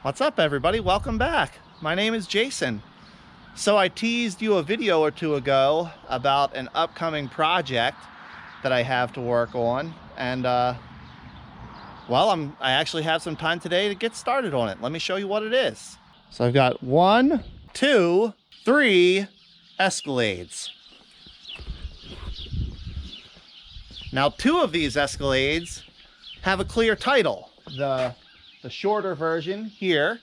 What's up, everybody? Welcome back. My name is Jason. So I teased you a video or two ago about an upcoming project that I have to work on, and well, I actually have some time today to get started on it. Let me show you what it is. So I've got 1, 2, 3 Escalades. Now 2 of these Escalades have a clear title. The shorter version here,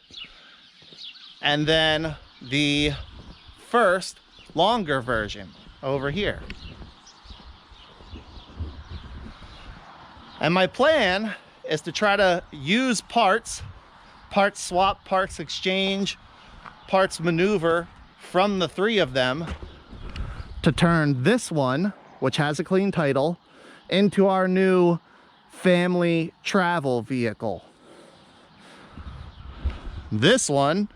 and then the first longer version over here. And my plan is to try to use parts swap, parts exchange, parts maneuver from the 3 of them to turn this one, which has a clean title, into our new family travel vehicle. This one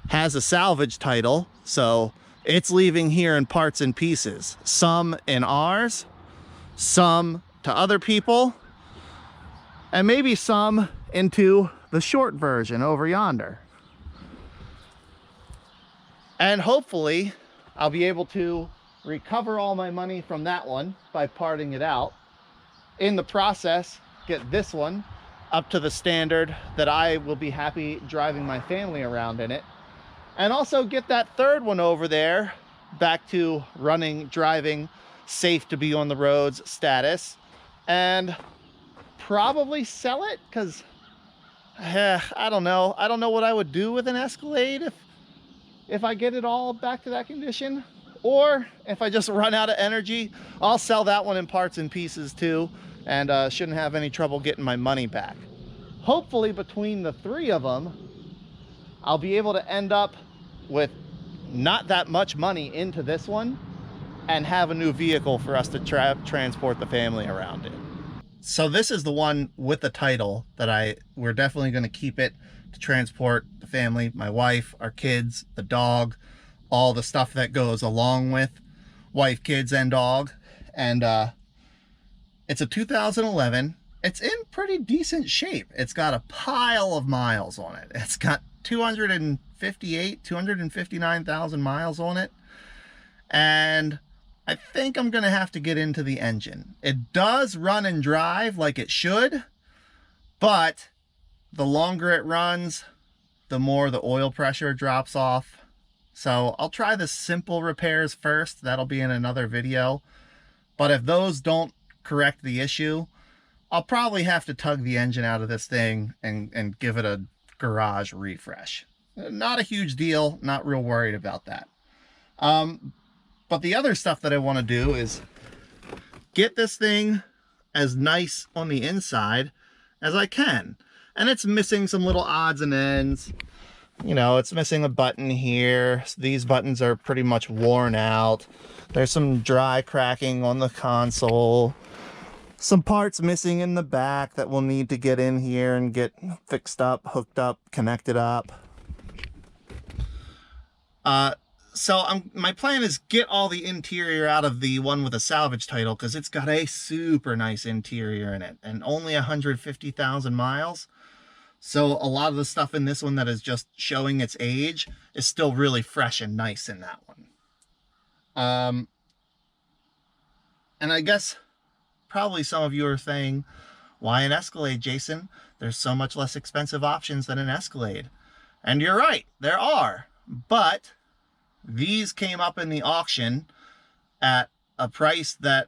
has a salvage title, so it's leaving here in parts and pieces. Some in ours, some to other people, and maybe some into the short version over yonder. And hopefully I'll be able to recover all my money from that one by parting it out. In the process, get this one up to the standard that I will be happy driving my family around in it, and also get that third one over there back to running, driving, safe to be on the roads status, and probably sell it, because I don't know what I would do with an Escalade if I get it all back to that condition, or if I just run out of energy. I'll sell that one in parts and pieces too, and shouldn't have any trouble getting my money back. Hopefully between the 3 of them, I'll be able to end up with not that much money into this one and have a new vehicle for us to transport the family around in. So this is the one with the title that we're definitely going to keep it to transport the family, my wife, our kids, the dog, all the stuff that goes along with wife, kids, and dog. And it's a 2011. It's in pretty decent shape. It's got a pile of miles on it. It's got 259,000 miles on it. And I think I'm gonna have to get into the engine. It does run and drive like it should, but the longer it runs, the more the oil pressure drops off. So I'll try the simple repairs first. That'll be in another video. But if those don't correct the issue, I'll probably have to tug the engine out of this thing and give it a garage refresh. Not a huge deal, not real worried about that. But the other stuff that I want to do is get this thing as nice on the inside as I can. And it's missing some little odds and ends. You know, it's missing a button here. These buttons are pretty much worn out. There's some dry cracking on the console. Some parts missing in the back that we'll need to get in here and get fixed up, hooked up, connected up. My plan is get all the interior out of the one with a salvage title, because it's got a super nice interior in it and only 150,000 miles. So a lot of the stuff in this one that is just showing its age is still really fresh and nice in that one. And I guess probably some of you are saying, why an Escalade, Jason? There's so much less expensive options than an Escalade. And you're right, there are. But these came up in the auction at a price that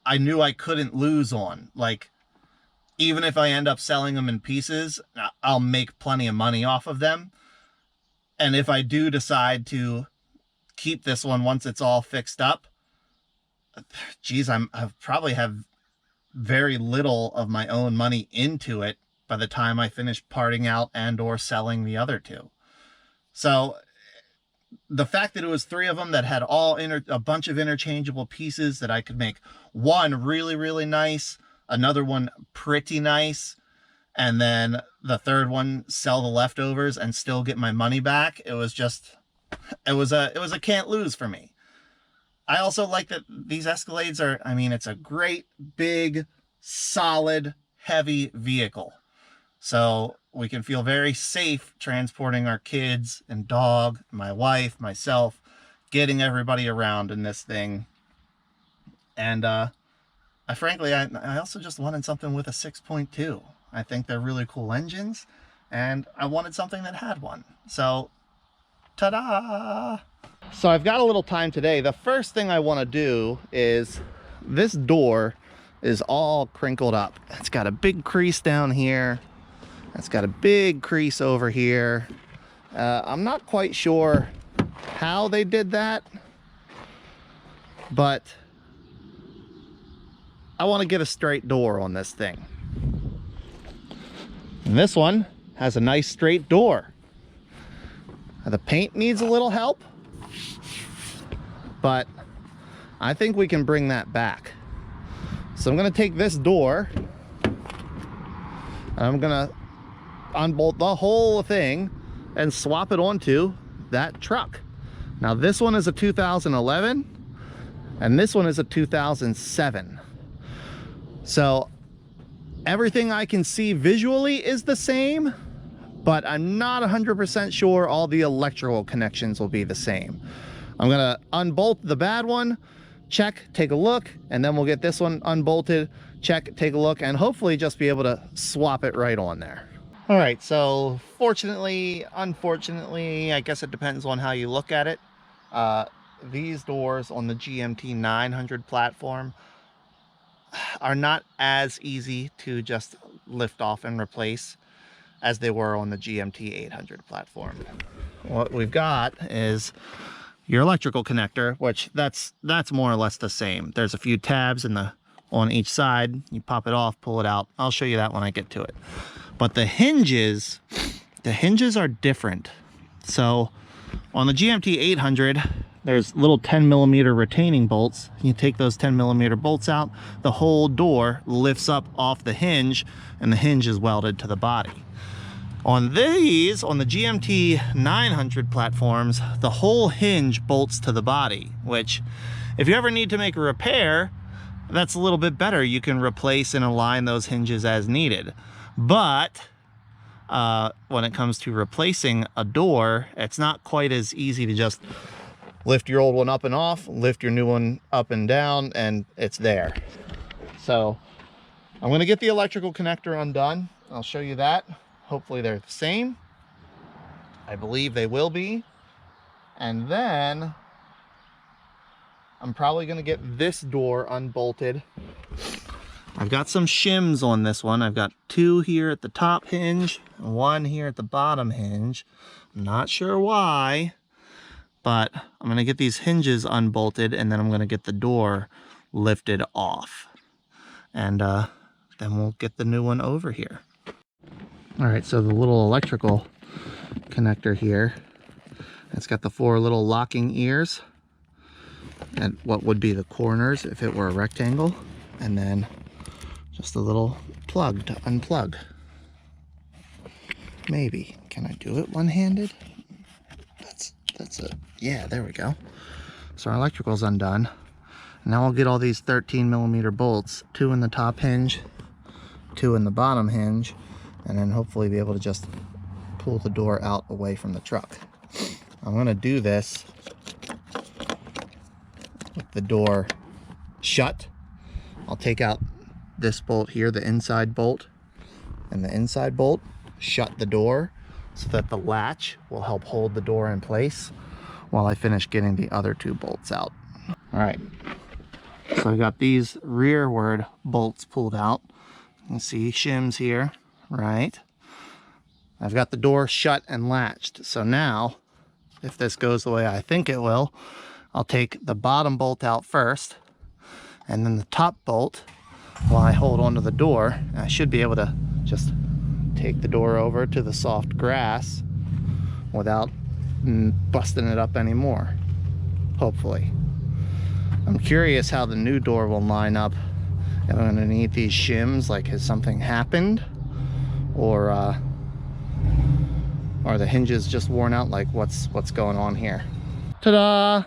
I knew I couldn't lose on. Like, even if I end up selling them in pieces, I'll make plenty of money off of them. And if I do decide to keep this one once it's all fixed up, geez, I probably have very little of my own money into it by the time I finish parting out and or selling the other 2. So the fact that it was 3 of them that had a bunch of interchangeable pieces that I could make one really, really nice, another one pretty nice, and then the third one sell the leftovers and still get my money back, it was a can't lose for me. I also like that these Escalades are, I mean, it's a great, big, solid, heavy vehicle. So we can feel very safe transporting our kids and dog, my wife, myself, getting everybody around in this thing. And I also just wanted something with a 6.2. I think they're really cool engines, and I wanted something that had one. So, ta-da! So I've got a little time today. The first thing I want to do is, this door is all crinkled up. It's got a big crease down here. It's got a big crease over here. I'm not quite sure how they did that, but I want to get a straight door on this thing. And this one has a nice straight door. The paint needs a little help, but I think we can bring that back. So I'm going to take this door, and I'm going to unbolt the whole thing and swap it onto that truck. Now this one is a 2011 and this one is a 2007. So everything I can see visually is the same, but I'm not 100% sure all the electrical connections will be the same. I'm gonna unbolt the bad one, check, take a look, and then we'll get this one unbolted, check, take a look, and hopefully just be able to swap it right on there. All right, so fortunately, unfortunately, I guess it depends on how you look at it. These doors on the GMT 900 platform are not as easy to just lift off and replace as they were on the GMT 800 platform. What we've got is your electrical connector, which that's more or less the same. There's a few tabs on each side. You pop it off, pull it out. I'll show you that when I get to it. But the hinges are different. So on the GMT 800, there's little 10mm retaining bolts. You take those 10mm bolts out, the whole door lifts up off the hinge, and the hinge is welded to the body. On these, on the GMT 900 platforms, the whole hinge bolts to the body, which if you ever need to make a repair, that's a little bit better. You can replace and align those hinges as needed. But when it comes to replacing a door, it's not quite as easy to just lift your old one up and off, lift your new one up and down, and it's there. So I'm going to get the electrical connector undone. I'll show you that. Hopefully they're the same. I believe they will be. And then I'm probably going to get this door unbolted. I've got some shims on this one. I've got two here at the top hinge, and one here at the bottom hinge. I'm not sure why, but I'm going to get these hinges unbolted, and then I'm going to get the door lifted off. And then we'll get the new one over here. All right, so the little electrical connector here, it's got the 4 little locking ears and what would be the corners if it were a rectangle, and then just a little plug to unplug. Maybe. Can I do it one-handed? That's a, yeah, there we go. So our electrical's undone. Now I'll get all these 13mm bolts, 2 in the top hinge, 2 in the bottom hinge, and then hopefully be able to just pull the door out away from the truck. I'm gonna do this with the door shut. I'll take out this bolt here, the inside bolt, and the inside bolt, shut the door so that the latch will help hold the door in place while I finish getting the other 2 bolts out. All right, so I got these rearward bolts pulled out. You can see shims here, right? I've got the door shut and latched. So now, if this goes the way I think it will, I'll take the bottom bolt out first, and then the top bolt while I hold onto the door. I should be able to just take the door over to the soft grass without busting it up anymore, hopefully. I'm curious how the new door will line up. Am I going to need these shims? Like, has something happened? Or are the hinges just worn out? Like, what's going on here? Ta-da!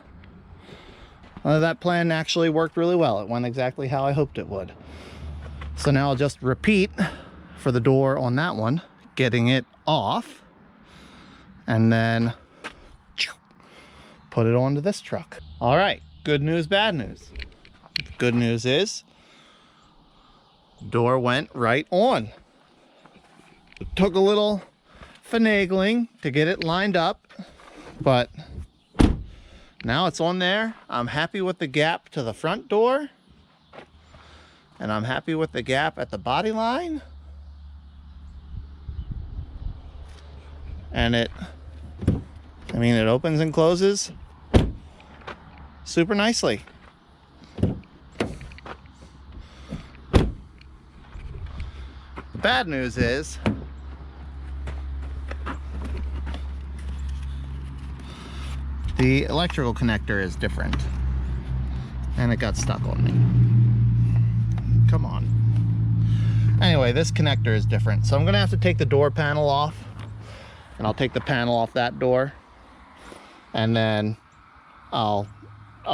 That plan actually worked really well. It went exactly how I hoped it would. So now I'll just repeat for the door on that one. getting it off and then put it onto this truck. All right, good news, bad news. Good news is door went right on. It took a little finagling to get it lined up, but now it's on there. I'm happy with the gap to the front door, and I'm happy with the gap at the body line. And it opens and closes super nicely. The bad news is the electrical connector is different, and it got stuck on me. Come on. Anyway, this connector is different, so I'm gonna have to take the door panel off, and I'll take the panel off that door, and then I'll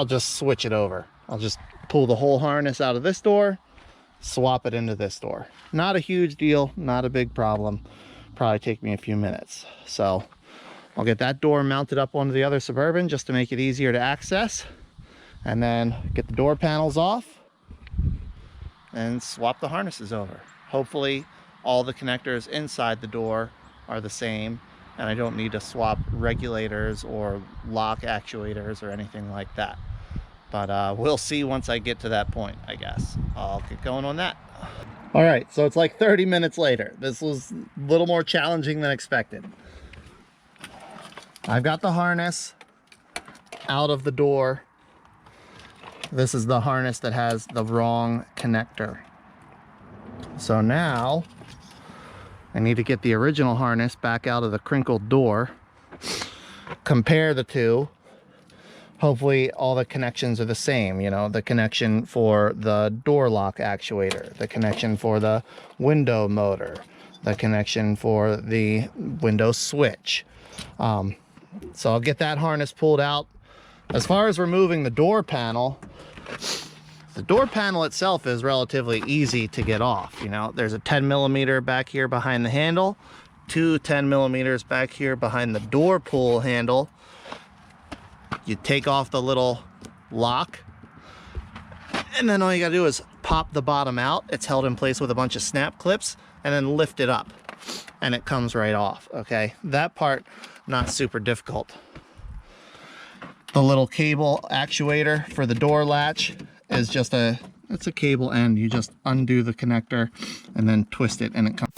just switch it over. I'll just pull the whole harness out of this door, swap it into this door. Not a huge deal, not a big problem. Probably take me a few minutes. So I'll get that door mounted up onto the other Suburban just to make it easier to access, and then get the door panels off and swap the harnesses over. Hopefully all the connectors inside the door are the same, and I don't need to swap regulators or lock actuators or anything like that. But we'll see once I get to that point, I guess. I'll get going on that. All right, so it's like 30 minutes later. This was a little more challenging than expected. I've got the harness out of the door. This is the harness that has the wrong connector. So now I need to get the original harness back out of the crinkled door, compare the two. Hopefully all the connections are the same, you know, the connection for the door lock actuator, the connection for the window motor, the connection for the window switch. So I'll get that harness pulled out. As far as removing the door panel itself is relatively easy to get off. You know, there's a 10mm back here behind the handle, two 10mm back here behind the door pull handle. You take off the little lock, and then all you gotta do is pop the bottom out. It's held in place with a bunch of snap clips, and then lift it up, and it comes right off, okay? That part, not super difficult. The little cable actuator for the door latch is just it's a cable end. You just undo the connector and then twist it, and it comes.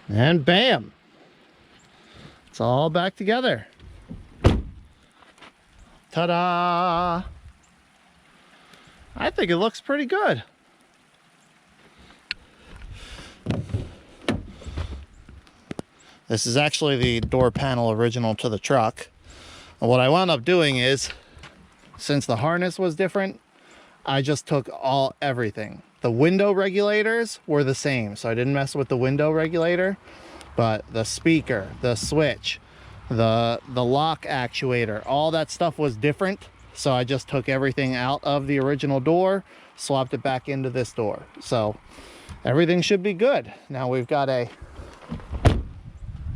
And bam, it's all back together. Ta-da! I think it looks pretty good. This is actually the door panel original to the truck. And what I wound up doing is, since the harness was different, I just took everything. The window regulators were the same, so I didn't mess with the window regulator, but the speaker, the switch, the lock actuator, all that stuff was different. So I just took everything out of the original door, swapped it back into this door. So everything should be good. Now we've got a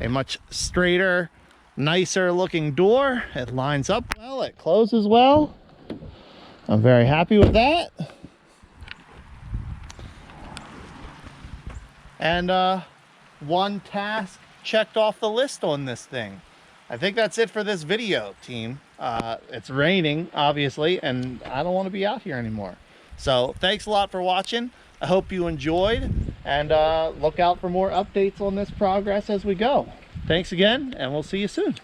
much straighter, nicer looking door. It lines up well, it closes well. I'm very happy with that. And one task checked off the list on this thing. I think that's it for this video, team. It's raining, obviously, and I don't want to be out here anymore. So thanks a lot for watching. I hope you enjoyed, and look out for more updates on this progress as we go. Thanks again, and we'll see you soon.